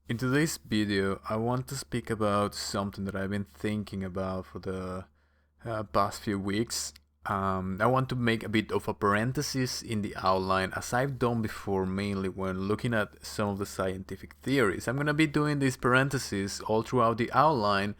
In today's video, I want to speak about something that I've been thinking about for the past few weeks. I want to make a bit of a parenthesis in the outline, as I've done before, mainly when looking at some of the scientific theories. I'm going to be doing these parentheses all throughout the outline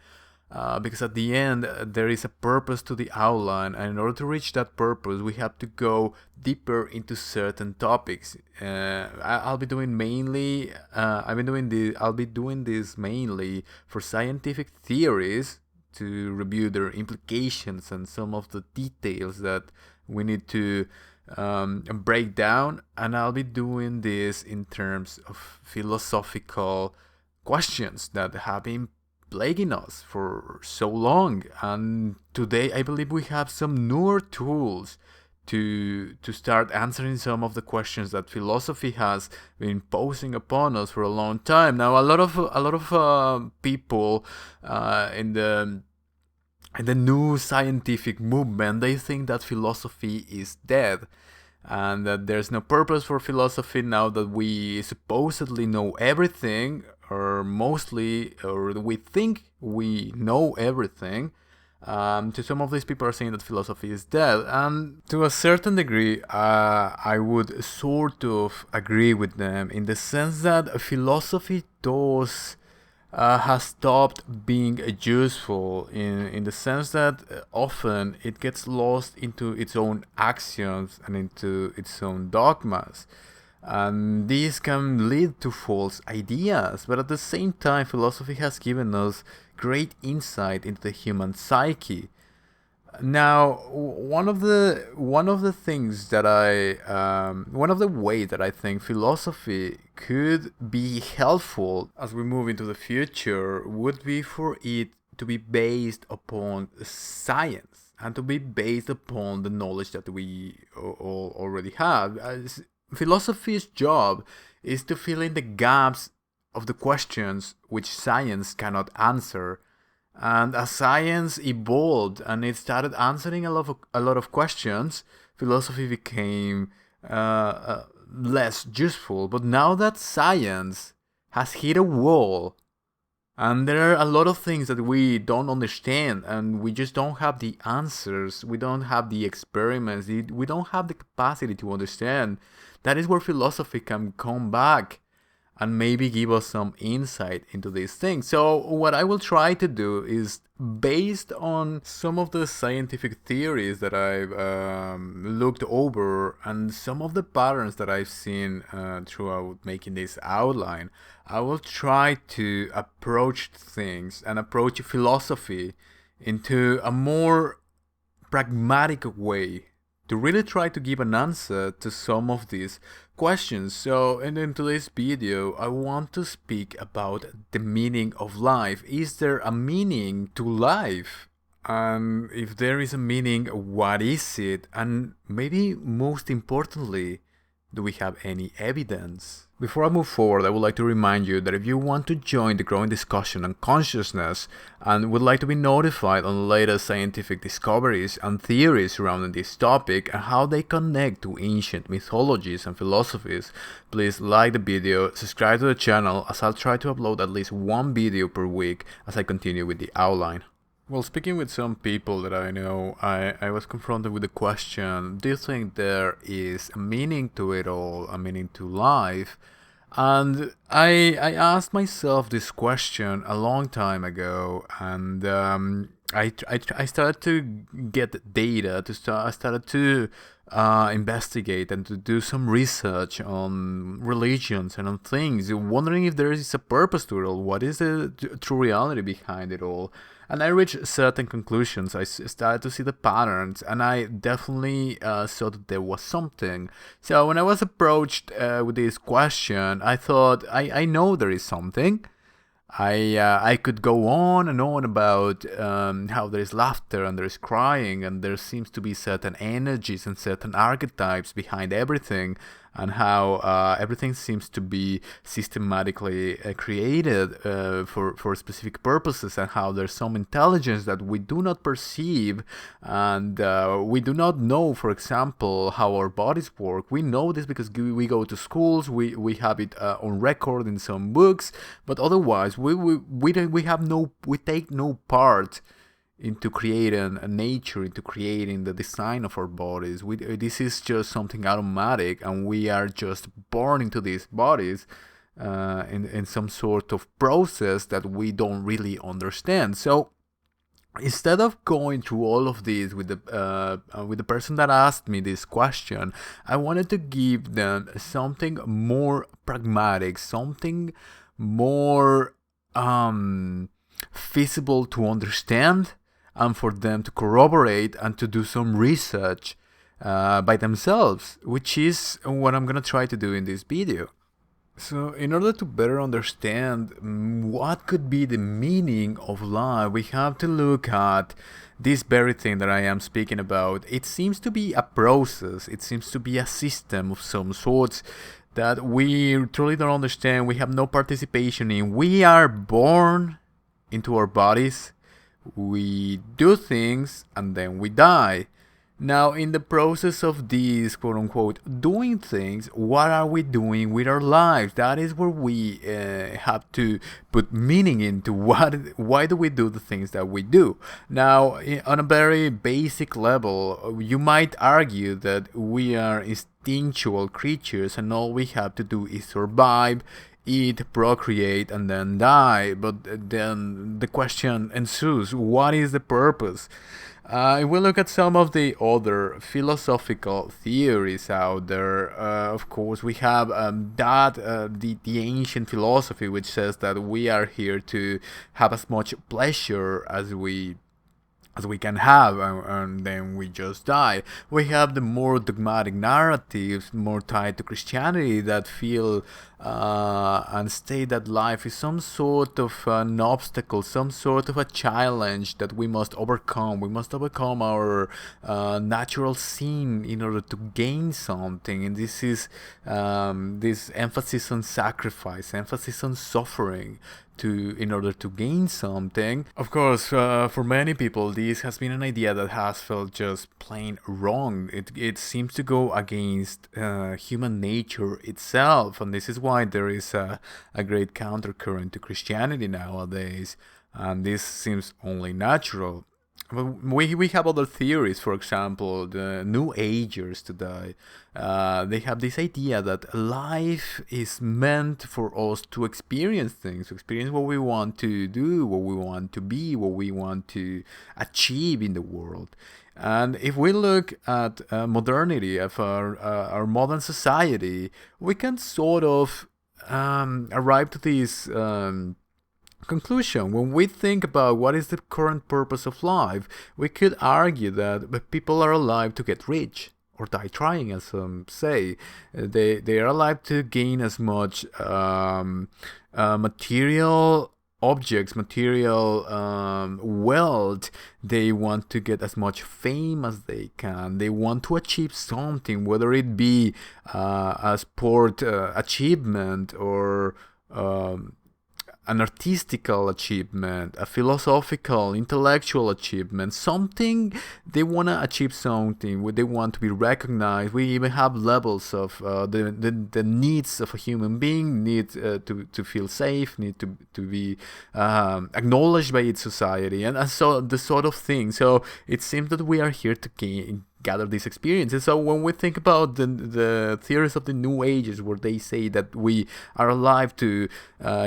because at the end there is a purpose to the outline, and in order to reach that purpose we have to go deeper into certain topics. I'll be doing mainly I'll be doing this mainly for scientific theories to review their implications and some of the details that we need to break down, and I'll be doing this in terms of philosophical questions that have been plaguing us for so long. And today I believe we have some newer tools to start answering some of the questions that philosophy has been posing upon us for a long time now. A lot of people in the new scientific movement, they think that philosophy is dead and that there's no purpose for philosophy now that we supposedly know everything, or mostly, or we think we know everything. To some of these people are saying that philosophy is dead, and to a certain degree, I would sort of agree with them in the sense that philosophy does has stopped being useful in the sense that often it gets lost into its own axioms and into its own dogmas. And these can lead to false ideas, but at the same time, philosophy has given us great insight into the human psyche. Now, one of the things that one of the ways that I think philosophy could be helpful as we move into the future would be for it to be based upon science and to be based upon the knowledge that we all already have. Philosophy's job is to fill in the gaps of the questions which science cannot answer. And as science evolved and it started answering a lot of questions, philosophy became less useful. But now that science has hit a wall, and there are a lot of things that we don't understand, and we just don't have the answers, we don't have the experiments, we don't have the capacity to understand, that is where philosophy can come back and maybe give us some insight into these things. So what I will try to do is, based on some of the scientific theories that I've looked over and some of the patterns that I've seen throughout making this outline, I will try to approach things and approach philosophy into a more pragmatic way to really try to give an answer to some of these questions. So in today's video, I want to speak about the meaning of life. Is there a meaning to life? And if there is a meaning, what is it? And maybe most importantly, do we have any evidence? Before I move forward, I would like to remind you that if you want to join the growing discussion on consciousness and would like to be notified on the latest scientific discoveries and theories surrounding this topic and how they connect to ancient mythologies and philosophies, please like the video, subscribe to the channel, as I'll try to upload at least one video per week as I continue with the outline. Well, speaking with some people that I know, I was confronted with the question, do you think there is a meaning to it all, a meaning to life? And I asked myself this question a long time ago, and I started to get data, I started to investigate and to do some research on religions and on things, wondering if there is a purpose to it all, what is the true reality behind it all. And I reached certain conclusions. I started to see the patterns, and I definitely saw that there was something. So when I was approached with this question, I thought, I know there is something. I could go on and on about how there is laughter and there is crying and there seems to be certain energies and certain archetypes behind everything, and how everything seems to be systematically created for specific purposes, and how there's some intelligence that we do not perceive, and we do not know, for example, how our bodies work. We know this because we go to schools, we have it on record in some books, but otherwise we take no part into creating a nature, into creating the design of our bodies. This is just something automatic, and we are just born into these bodies in some sort of process that we don't really understand. So instead of going through all of this with the person that asked me this question, I wanted to give them something more pragmatic, something more feasible to understand, and for them to corroborate and to do some research by themselves, which is what I'm gonna try to do in this video. So in order to better understand what could be the meaning of life, we have to look at this very thing that I am speaking about. It seems to be a process, it seems to be a system of some sorts that we truly don't understand, we have no participation in. We are born into our bodies, we do things, and then we die. Now, in the process of these quote-unquote doing things, what are we doing with our lives? That is where we have to put meaning into why do we do the things that we do. Now, on a very basic level, you might argue that we are instinctual creatures and all we have to do is survive, eat, procreate, and then die. But then the question ensues, what is the purpose? If we look at some of the other philosophical theories out there, of course, we have the ancient philosophy, which says that we are here to have as much pleasure as we can have, and then we just die. We have the more dogmatic narratives, more tied to Christianity, that feel and state that life is some sort of an obstacle, some sort of a challenge that we must overcome. We must overcome our natural sin in order to gain something, and this is this emphasis on sacrifice, emphasis on suffering in order to gain something. Of course, for many people, this has been an idea that has felt just plain wrong. It seems to go against human nature itself, and this is why there is a great countercurrent to Christianity nowadays, and this seems only natural. We have other theories. For example, the New Agers today, they have this idea that life is meant for us to experience things, to experience what we want to do, what we want to be, what we want to achieve in the world. And if we look at modernity, of our modern society, we can sort of arrive to this conclusion. When we think about what is the current purpose of life, we could argue that people are alive to get rich or die trying, as some say. They are alive to gain as much material objects, material wealth. They want to get as much fame as they can. They want to achieve something, whether it be a sport achievement, or an artistical achievement, a philosophical, intellectual achievement, something. They want to achieve something, they want to be recognized. We even have levels of the needs of a human being, need to feel safe, need to be acknowledged by its society, and so the sort of thing. So it seems that we are here to gather these experiences. So when we think about the theories of the New Ages, where they say that we are alive to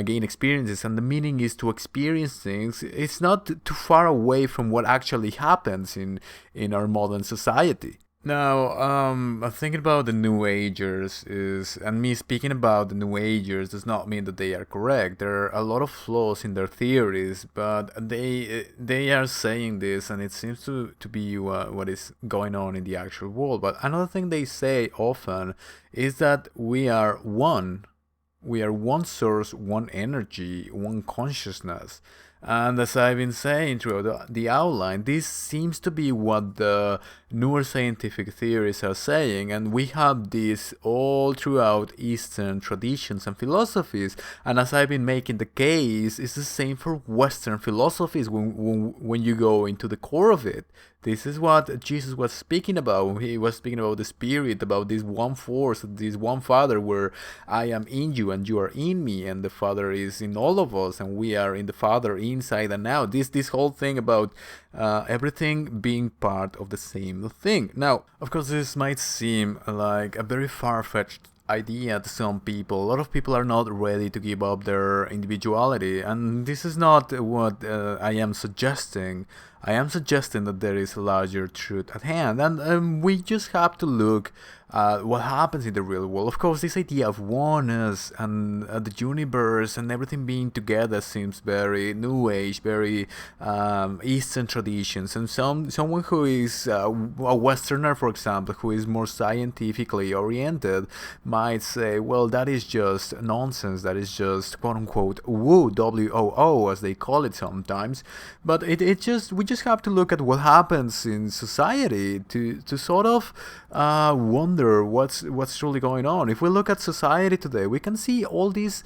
gain experiences, and the meaning is to experience things, it's not too far away from what actually happens in our modern society. Now, thinking about the New Agers and me speaking about the New Agers does not mean that they are correct. There are a lot of flaws in their theories, but they are saying this, and it seems to be what is going on in the actual world. But another thing they say often is that we are one. We are one source, one energy, one consciousness. And as I've been saying throughout the outline, this seems to be what the newer scientific theories are saying, and we have this all throughout Eastern traditions and philosophies. And as I've been making the case, it's the same for Western philosophies when you go into the core of it. This is what Jesus was speaking about. He was speaking about the Spirit, about this one force, this one Father, where I am in you and you are in me, and the Father is in all of us, and we are in the Father inside and out. This whole thing about everything being part of the same thing. Now, of course, this might seem like a very far-fetched idea to some people. A lot of people are not ready to give up their individuality, and this is not what I am suggesting. I am suggesting that there is a larger truth at hand, and we just have to look at what happens in the real world. Of course, this idea of oneness and the universe and everything being together seems very New Age, very Eastern traditions, and someone who is a Westerner, for example, who is more scientifically oriented, might say, well, that is just nonsense. That is just quote unquote woo, WOO, as they call it sometimes. But we just have to look at what happens in society to sort of wonder what's truly going on. If we look at society today, we can see all these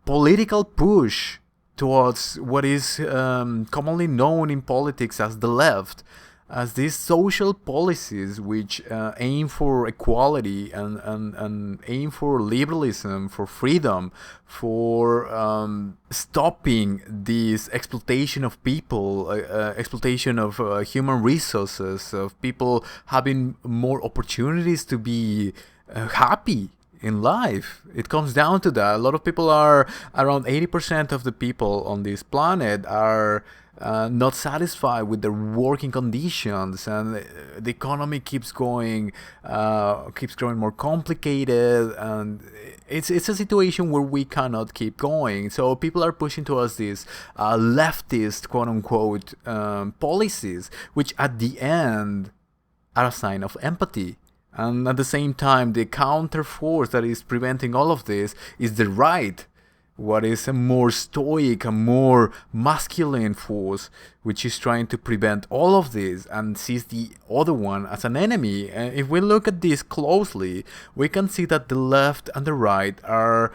political push towards what is commonly known in politics as the left, as these social policies which aim for equality and aim for liberalism, for freedom, for stopping this exploitation of people, exploitation of human resources, of people having more opportunities to be happy in life. It comes down to that. A lot of people are, around 80% of the people on this planet are not satisfied with their working conditions, and the economy keeps growing more complicated, and it's a situation where we cannot keep going. So people are pushing towards these leftist, quote unquote, policies, which at the end are a sign of empathy. And at the same time, the counter force that is preventing all of this is the right, what is a more stoic, a more masculine force, which is trying to prevent all of this and sees the other one as an enemy. And if we look at this closely, we can see that the left and the right are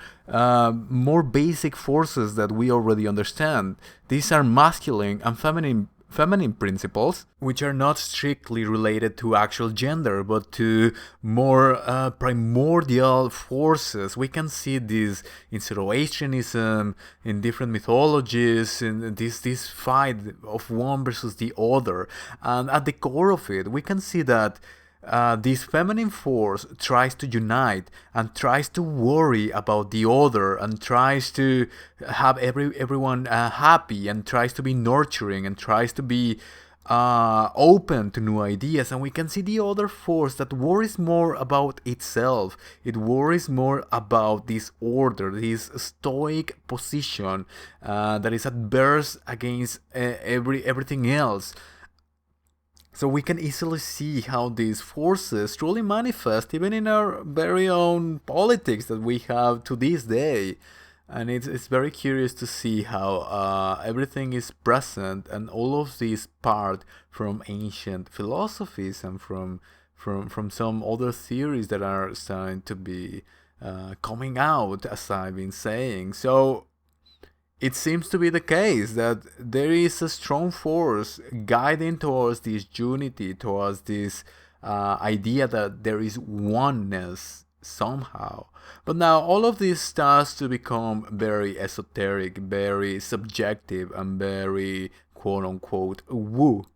more basic forces that we already understand. These are masculine and feminine principles, which are not strictly related to actual gender, but to more primordial forces. We can see this in Zoroastrianism, in different mythologies, in this fight of one versus the other. And at the core of it, we can see that this feminine force tries to unite and tries to worry about the other and tries to have everyone happy and tries to be nurturing and tries to be open to new ideas. And we can see the other force that worries more about itself. It worries more about this order, this stoic position that is adverse against everything else. So we can easily see how these forces truly manifest even in our very own politics that we have to this day. And it's very curious to see how everything is present, and all of this part from ancient philosophies and from some other theories that are starting to be coming out, as I've been saying. So it seems to be the case that there is a strong force guiding towards this unity, towards this idea that there is oneness somehow. But now all of this starts to become very esoteric, very subjective, and very quote unquote woo.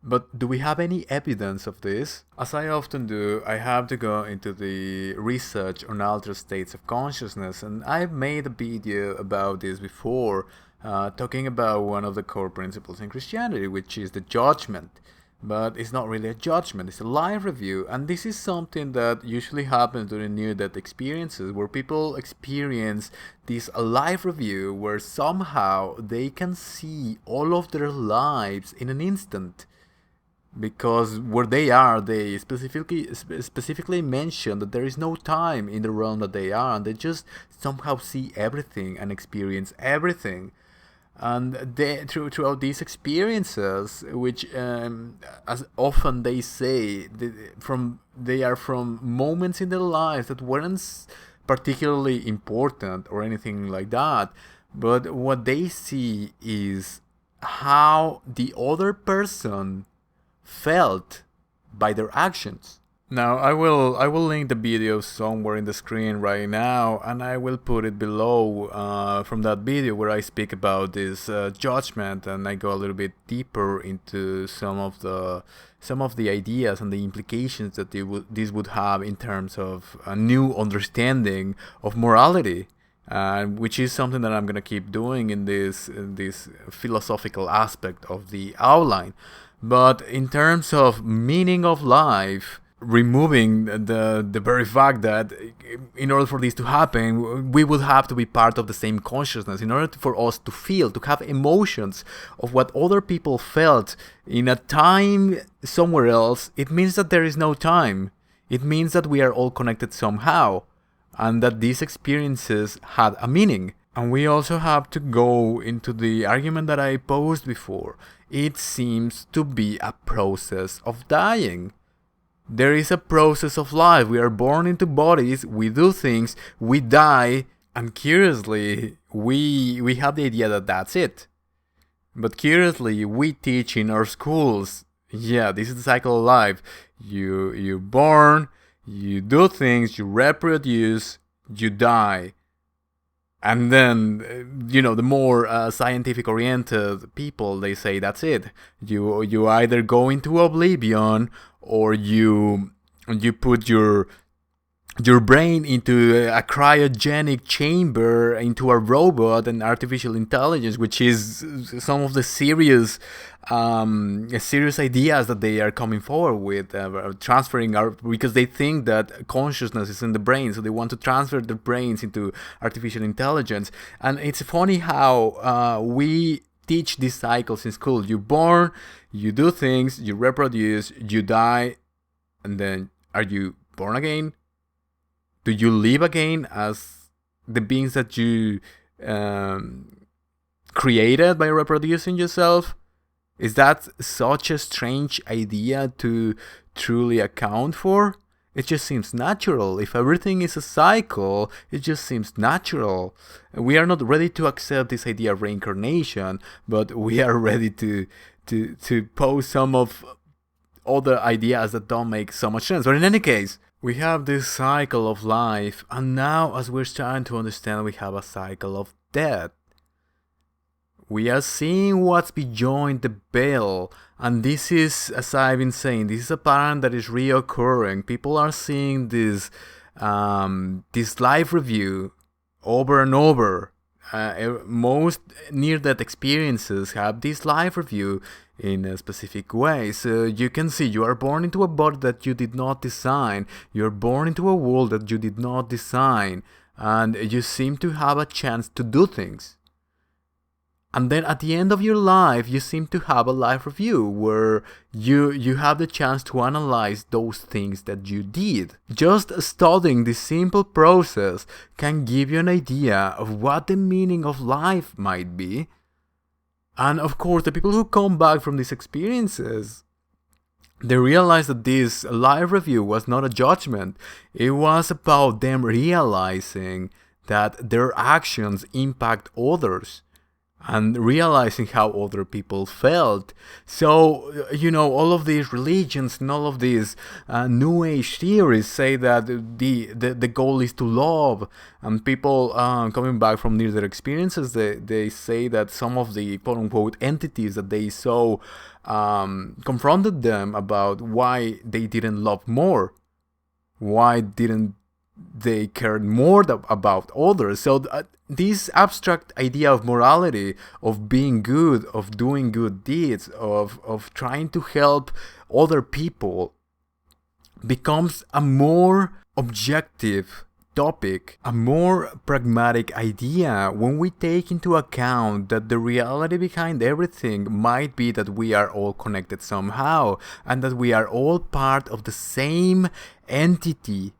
But do we have any evidence of this? As I often do, I have to go into the research on altered states of consciousness, and I've made a video about this before, talking about one of the core principles in Christianity, which is the judgment. But it's not really a judgment, it's a live review, and this is something that usually happens during near-death experiences, where people experience this live review where somehow they can see all of their lives in an instant. Because where they are, they specifically mention that there is no time in the realm that they are, and they just somehow see everything and experience everything. And throughout these experiences, which as often they say, they are from moments in their lives that weren't particularly important or anything like that, but what they see is how the other person felt by their actions. Now I will link the video somewhere in the screen right now, and I will put it below from that video where I speak about this judgment, and I go a little bit deeper into some of the ideas and the implications that this would have in terms of a new understanding of morality. Which is something that I'm gonna keep doing in this philosophical aspect of the outline. But in terms of meaning of life, removing the very fact that in order for this to happen, we would have to be part of the same consciousness in order for us to feel, to have emotions of what other people felt in a time somewhere else. It means that there is no time. It means that we are all connected somehow, and that these experiences had a meaning. And we also have to go into the argument that I posed before. It seems to be a process of dying. There is a process of life. We are born into bodies, we do things, we die, and curiously, we have the idea that that's it. But curiously, we teach in our schools, yeah, this is the cycle of life. You born, you do things, you reproduce, you die. And then, the more scientific oriented people, they say that's it. You either go into oblivion, or you put your brain into a cryogenic chamber, into a robot and artificial intelligence, which is some of the serious ideas that they are coming forward with, transferring because they think that consciousness is in the brain, so they want to transfer their brains into artificial intelligence. And it's funny how we teach these cycles in school. You're born, you do things, you reproduce, you die, and then are you born again? Do you live again as the beings that you created by reproducing yourself? Is that such a strange idea to truly account for? It just seems natural. If everything is a cycle, it just seems natural. We are not ready to accept this idea of reincarnation, but we are ready to pose some of other ideas that don't make so much sense. But in any case, we have this cycle of life, and now as we're starting to understand, we have a cycle of death. We are seeing what's beyond the veil, and this is, as I've been saying, this is a pattern that is reoccurring. People are seeing this life review over and over. Most near-death experiences have this life review in a specific way. So you can see you are born into a body that you did not design. You're born into a world that you did not design, and you seem to have a chance to do things. And then at the end of your life, you seem to have a life review where you have the chance to analyze those things that you did. Just studying this simple process can give you an idea of what the meaning of life might be. And of course, the people who come back from these experiences, they realize that this life review was not a judgment. It was about them realizing that their actions impact others, and realizing how other people felt. So, all of these religions and all of these New Age theories say that the goal is to love. And people coming back from near-death experiences, they say that some of the quote-unquote entities that they saw confronted them about why they didn't love more. Why didn't they care more about others? So this abstract idea of morality, of being good, of doing good deeds, of trying to help other people, becomes a more objective topic, a more pragmatic idea when we take into account that the reality behind everything might be that we are all connected somehow, and that we are all part of the same entity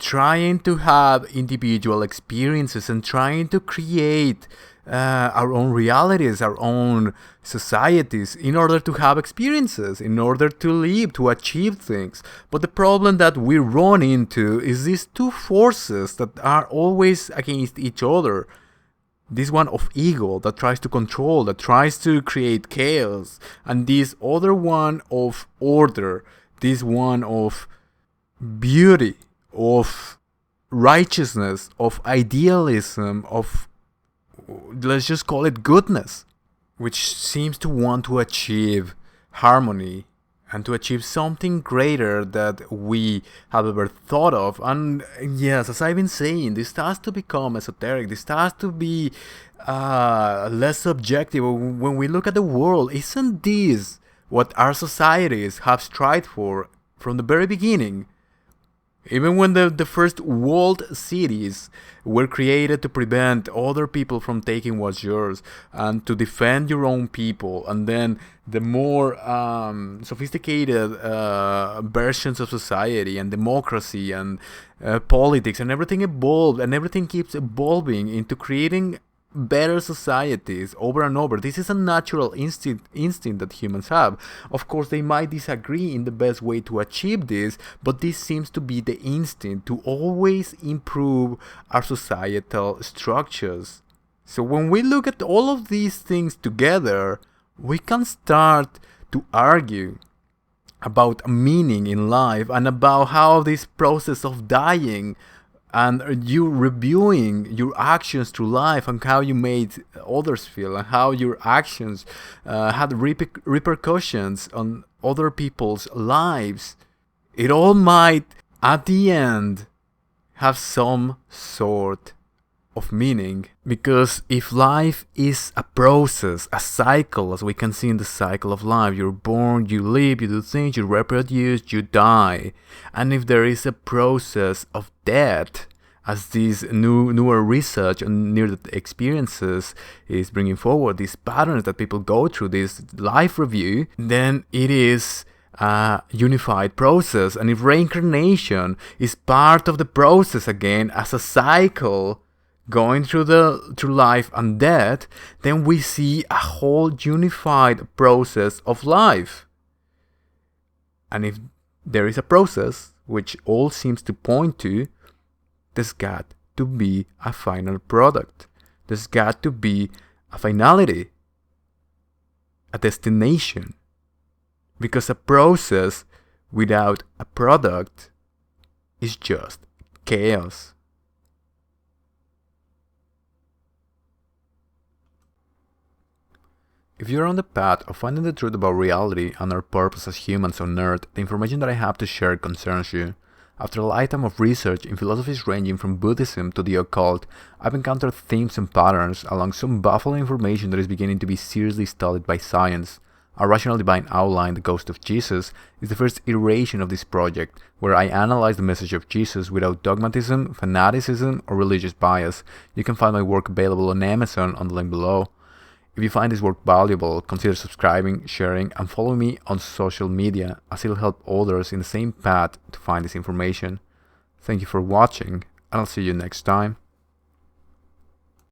trying to have individual experiences and trying to create our own realities, our own societies, in order to have experiences, in order to live, to achieve things. But the problem that we run into is these two forces that are always against each other. This one of ego that tries to control, that tries to create chaos, and this other one of order, this one of beauty, of righteousness, of idealism, of, let's just call it, goodness, which seems to want to achieve harmony and to achieve something greater that we have ever thought of. And yes, as I've been saying, this has to become esoteric. This has to be less subjective. When we look at the world, isn't this what our societies have strived for from the very beginning? Even when the first walled cities were created to prevent other people from taking what's yours and to defend your own people, and then the more sophisticated versions of society and democracy and politics and everything evolved, and everything keeps evolving into creating better societies over and over. This is a natural instinct that humans have. Of course, they might disagree in the best way to achieve this, but this seems to be the instinct to always improve our societal structures. So when we look at all of these things together, we can start to argue about meaning in life and about how this process of dying and you reviewing your actions through life and how you made others feel and how your actions had repercussions on other people's lives, it all might at the end have some sort of meaning. Because if life is a process, a cycle, as we can see in the cycle of life, you're born, you live, you do things, you reproduce, you die. And if there is a process of death, as this newer research on near-death experiences is bringing forward, these patterns that people go through, this life review, then it is a unified process. And if reincarnation is part of the process again as a cycle, going through life and death, then we see a whole unified process of life. And if there is a process, which all seems to point to, there's got to be a final product. There's got to be a finality, a destination. Because a process without a product is just chaos. If you're on the path of finding the truth about reality and our purpose as humans on Earth, the information that I have to share concerns you. After a lifetime of research in philosophies ranging from Buddhism to the occult, I've encountered themes and patterns along some baffling information that is beginning to be seriously studied by science. Our Rational Divine Outline, The Ghost of Jesus, is the first iteration of this project, where I analyze the message of Jesus without dogmatism, fanaticism, or religious bias. You can find my work available on Amazon on the link below. If you find this work valuable, consider subscribing, sharing, and following me on social media, as it'll help others in the same path to find this information. Thank you for watching, and I'll see you next time.